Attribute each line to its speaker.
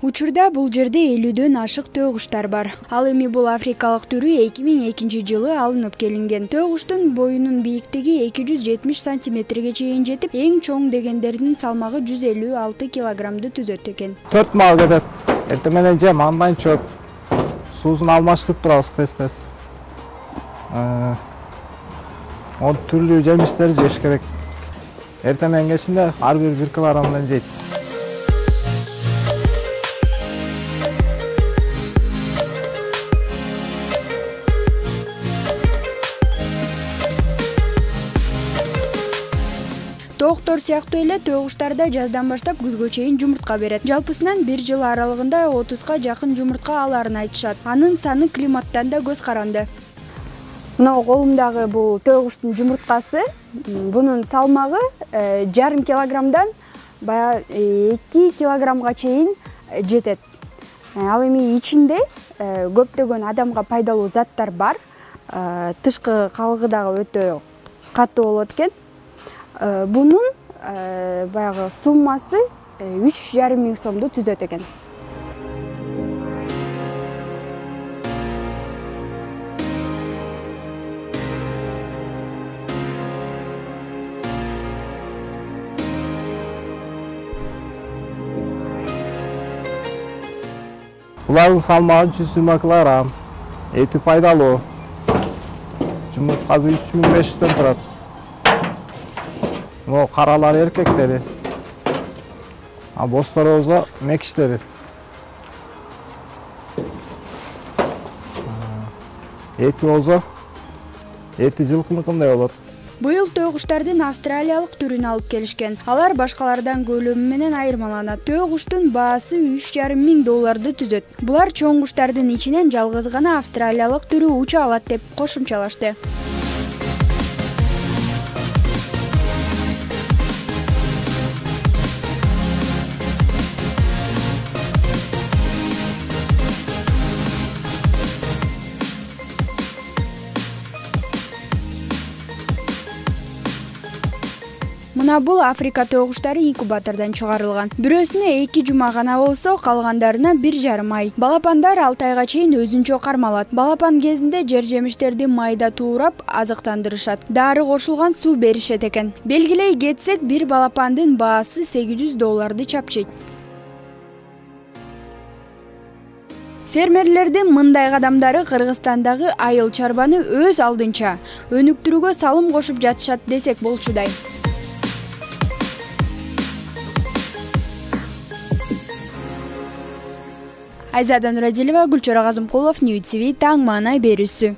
Speaker 1: Учурда бул жерде 50дөн ашык төөкуштар бар. Ал эми бул африкалык түрү 2002-жылы алынып келинген. Төөкуштун боюнун бийиктиги 270 сантиметрге чейин жетип, эң чоң дегендердин салмагы 156 килограммды түзөт экен.
Speaker 2: 4 мал кетет. Эртең менен жем, андан чөп. Суусун алмаштырып турабыз тез-тез. Түрлүү жемиштер жеш керек. Эртең менен кечинде ар бир 1 килограммдан жейт.
Speaker 1: Тооктор сыяктуу эле төөкуштар да жаздан баштап күзгө чейин жумуртка берет. Жалпысынан 1 жыл аралыгында 30га жакын жумуртка аларын айтышат. Анын саны климаттан да көз каранды. Мына колумдагы бул төөкуштун жумурткасы, бунун салмагы 1,5 килограммдан бая 2 килограммга чейин жетет. Ал эми ичинде көптөгөн адамга пайдалуу заттар бар. Тышкы калыгы дагы өтө катуу болот экен. Bunun bayağı summası 3,5 ming сомду түзөт экен.
Speaker 2: Булардын салмагы 120 килограмм. Эти пайдалуу. Жумурткасы 3500дөн турат. О, каралар эркектери. А бостор болсо мекиштери. Эти болсо жылкыныкындай болот.
Speaker 1: Быйыл төөкуштардын австралиялык түрүн алып келишкен. Алар башкалардан көлөмү менен айырмаланат. Төөкуштун баасы $3,5 миң түзөт. Булар чоң куштардын ичинен жалгыз гана австралиялык түрү уча алат деп кошумчалашты. Мына бул Африка төөкуштары инкубатордон чыгарылган. Бирөөсүнө 2 жума гана болсо, калгандарына 1,5 ай. Балапандар 6 айга чейин өзүнчө кармалат. Балапан кезинде жер жемиштерди майда туурап азыктандырышат. Дары кошулган суу беришет экен. Белгилей кетсек, бир балапандын баасы $800 чапчыйт. Фермерлердин мындай кадамдары Кыргызстандагы айыл чарбаны өз алдынча өнүктүрүүгө салым кошуп жатышат десек болчудай. Айзада Нурадилова, Гүлчора Казымкулов, Ньюс ТВ, таң маанай берүүсү.